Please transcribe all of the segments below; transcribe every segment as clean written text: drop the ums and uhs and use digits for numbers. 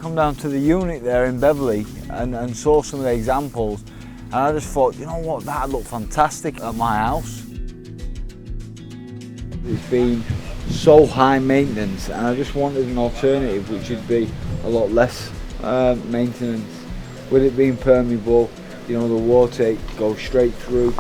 come down to the unit there in Beverley and saw some of the examples, and I just thought, you know what, that'd look fantastic at my house. It's been so high maintenance, and I just wanted an alternative which would be a lot less maintenance. With it being permeable, you know, the water goes straight through.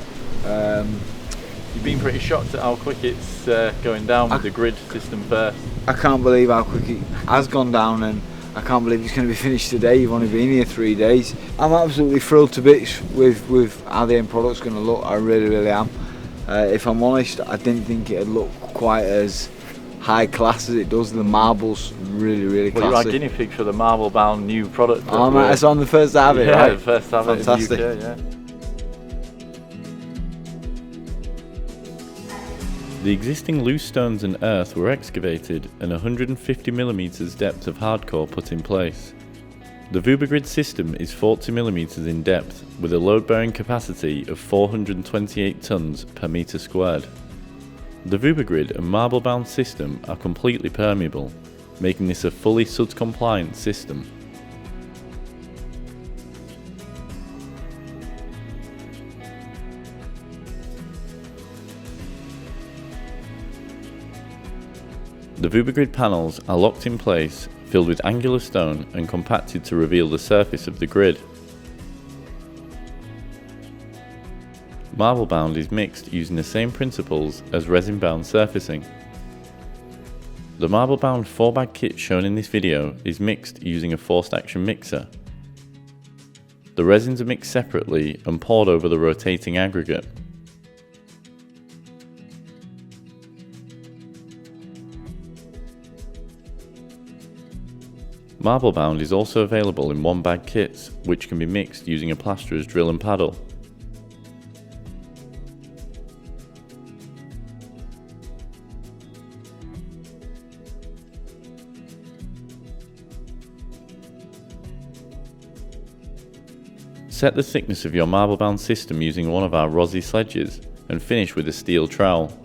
You've been pretty shocked at how quick it's going down with the grid system first. I can't believe how quick it has gone down, and I can't believe it's going to be finished today. You've only been here 3 days. I'm absolutely thrilled to bits with how the end product's going to look. I really am. If I'm honest, I didn't think it'd look quite as high class as it does. The marble's really classy. Well, you're our guinea pig for the MarbleBound new product. Oh man, it's on the first to have it, yeah, right? The first to have fantastic. It in the UK, yeah. The existing loose stones and earth were excavated and 150mm depth of hardcore put in place. The VubaGrid system is 40mm in depth with a load-bearing capacity of 428 tonnes per metre squared. The VubaGrid and MarbleBound system are completely permeable, making this a fully SUDS compliant system. The VubaGrid panels are locked in place, filled with angular stone and compacted to reveal the surface of the grid. MarbleBound is mixed using the same principles as resin-bound surfacing. The MarbleBound 4-bag kit shown in this video is mixed using a forced action mixer. The resins are mixed separately and poured over the rotating aggregate. MarbleBound is also available in 1-bag kits, which can be mixed using a plasterer's drill and paddle. Set the thickness of your MarbleBound system using one of our Rossi sledges and finish with a steel trowel.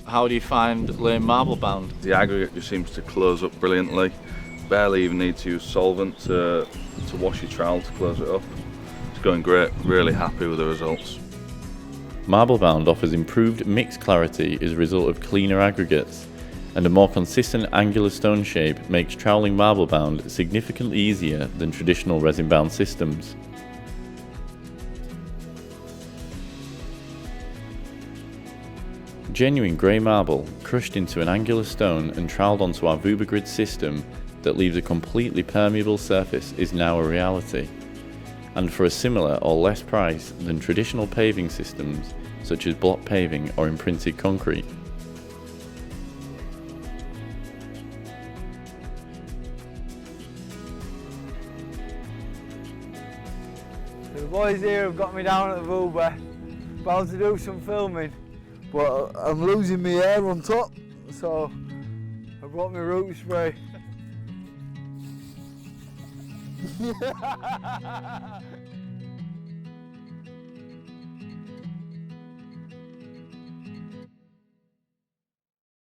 How do you find laying MarbleBound? The aggregate just seems to close up brilliantly. Barely even need to use solvent to wash your trowel to close it up. It's going great, really happy with the results. MarbleBound offers improved mix clarity as a result of cleaner aggregates, and a more consistent angular stone shape makes troweling MarbleBound significantly easier than traditional resin-bound systems. Genuine grey marble, crushed into an angular stone and troweled onto our VubaGrid system that leaves a completely permeable surface is now a reality, and for a similar or less price than traditional paving systems such as block paving or imprinted concrete. The boys here have got me down at the Vuba, about to do some filming, but I'm losing my hair on top, so I brought my root spray.